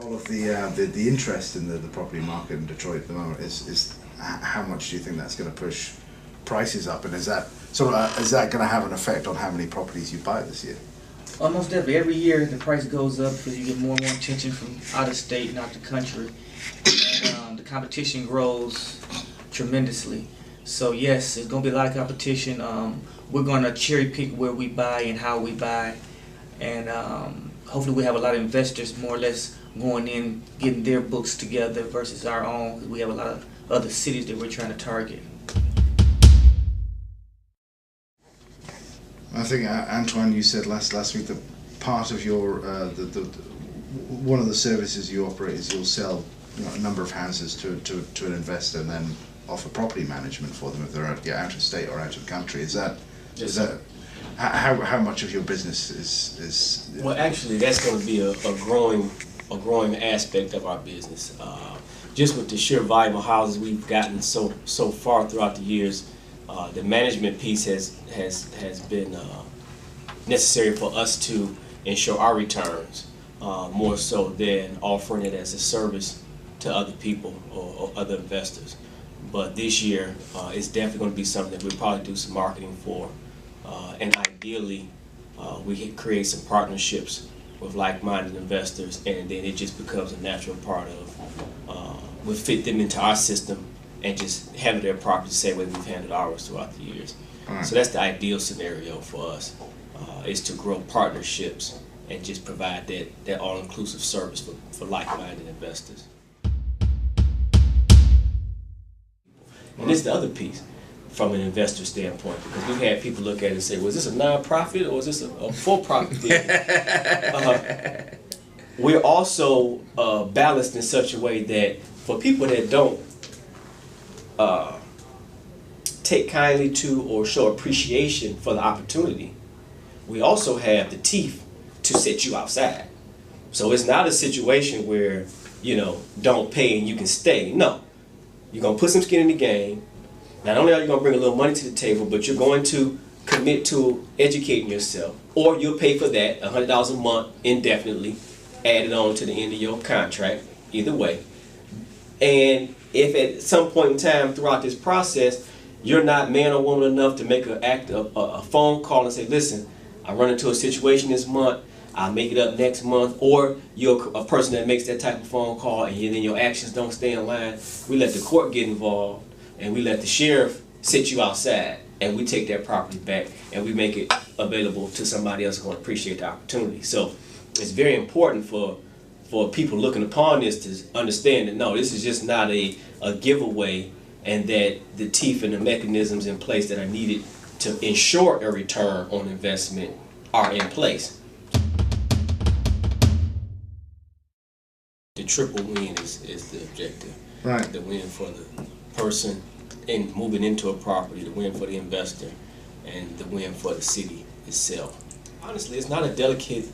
all of the interest in the property market in Detroit at the moment is how much do you think that's going to push prices up, and is that going to have an effect on how many properties you buy this year? Almost definitely. Every year the price goes up because you get more and more attention from out of state and out the country, and the competition grows tremendously. So yes, there's going to be a lot of competition. We're going to cherry pick where we buy and how we buy, and hopefully we have a lot of investors more or less going in, getting their books together versus our own. We have a lot of other cities that we're trying to target. I think Antoine, you said last week that part of your one of the services you operate is you'll sell a number of houses to an investor and then offer property management for them if they're out of state or out of country. Is that how much of your business is? Well, actually, that's going to be a growing aspect of our business. Just with the sheer volume of houses we've gotten so far throughout the years, the management piece has been necessary for us to ensure our returns, more so than offering it as a service to other people or other investors. But this year, it's definitely going to be something that we'll probably do some marketing for, and ideally, we can create some partnerships with like-minded investors, and then it just becomes a natural part of, we'll fit them into our system and just handle their property the same way we've handled ours throughout the years. Right. So that's the ideal scenario for us, is to grow partnerships and just provide that all-inclusive service for like-minded investors. And this is the other piece from an investor standpoint, because we've had people look at it and say, well, is this a non-profit or is this a for-profit thing? We're also balanced in such a way that for people that don't take kindly to or show appreciation for the opportunity, we also have the teeth to set you outside. So it's not a situation where, don't pay and you can stay. No. You're going to put some skin in the game. Not only are you going to bring a little money to the table, but you're going to commit to educating yourself. Or you'll pay for that, $100 a month, indefinitely, added on to the end of your contract, either way. And if at some point in time throughout this process, you're not man or woman enough to make a phone call and say, listen, I run into a situation this month, I'll make it up next month, or you're a person that makes that type of phone call and then your actions don't stay in line, we let the court get involved and we let the sheriff sit you outside, and we take that property back and we make it available to somebody else who's going to appreciate the opportunity. So it's very important for people looking upon this to understand that no, this is just not a giveaway, and that the teeth and the mechanisms in place that are needed to ensure a return on investment are in place. The triple win is the objective. Right. The win for the person in moving into a property, the win for the investor, and the win for the city itself. Honestly, it's not a delicate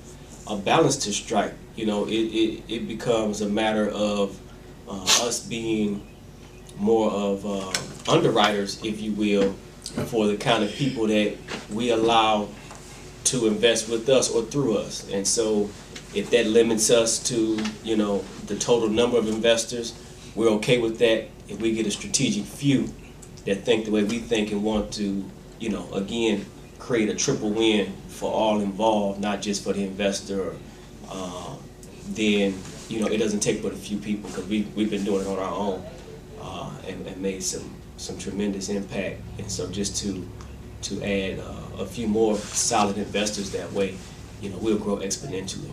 balance to strike. It becomes a matter of us being more of underwriters, if you will, for the kind of people that we allow to invest with us or through us. And so if that limits us to, the total number of investors, we're okay with that. If we get a strategic few that think the way we think and want to, again, create a triple win for all involved, not just for the investor, then, it doesn't take but a few people, because we've been doing it on our own and made some tremendous impact. And so just to add a few more solid investors that way, we'll grow exponentially.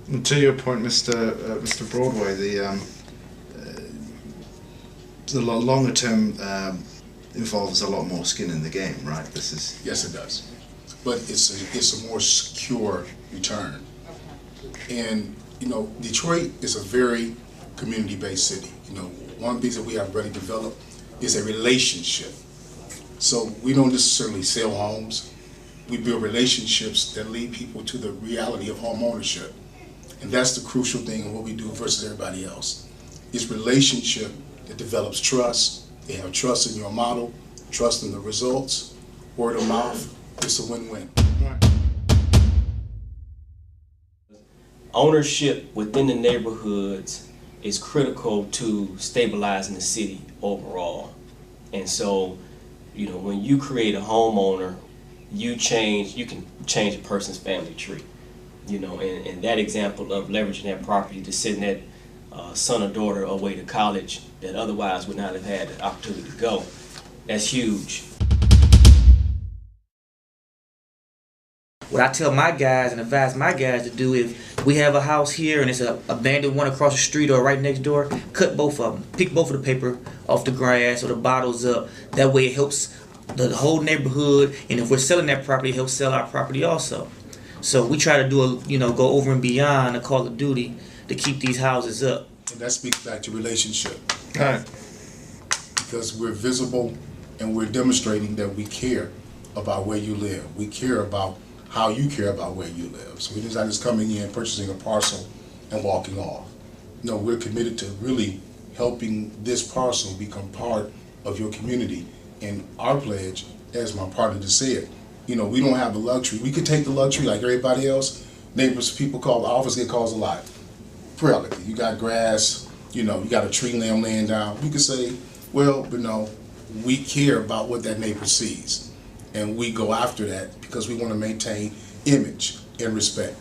And to your point, Mr. Broadway, the longer term involves a lot more skin in the game, right? Yes, it does, but it's a more secure return. And Detroit is a very community-based city. One of the things that we have already developed is a relationship. So we don't necessarily sell homes. We build relationships that lead people to the reality of home ownership. And that's the crucial thing in what we do versus everybody else. It's relationship that develops trust. They have trust in your model, trust in the results, word of mouth. It's a win-win. Right. ownership within the neighborhoods is critical to stabilizing the city overall. And so, you know, when you create a homeowner, you can change a person's family tree. You know, and that example of leveraging that property to send that son or daughter away to college that otherwise would not have had the opportunity to go, that's huge. What I tell my guys and advise my guys to do, if we have a house here and it's a abandoned one across the street or right next door, cut both of them. Pick both of the paper off the grass or the bottles up. That way it helps the whole neighborhood, and if we're selling that property, it helps sell our property also. So we try to do go over and beyond a call of duty to keep these houses up. And that speaks back to relationship. Right. Because we're visible and we're demonstrating that we care about where you live. We care about how you care about where you live. So we're not just coming in, purchasing a parcel and walking off. No, we're committed to really helping this parcel become part of your community. And our pledge, as my partner just said, you know, we don't have the luxury. We could take the luxury like everybody else. Neighbors, people call, the office get calls a lot. Periodically, you got grass, you know, you got a tree limb laying down. We could say, well, you know, we care about what that neighbor sees. And we go after that because we want to maintain image and respect.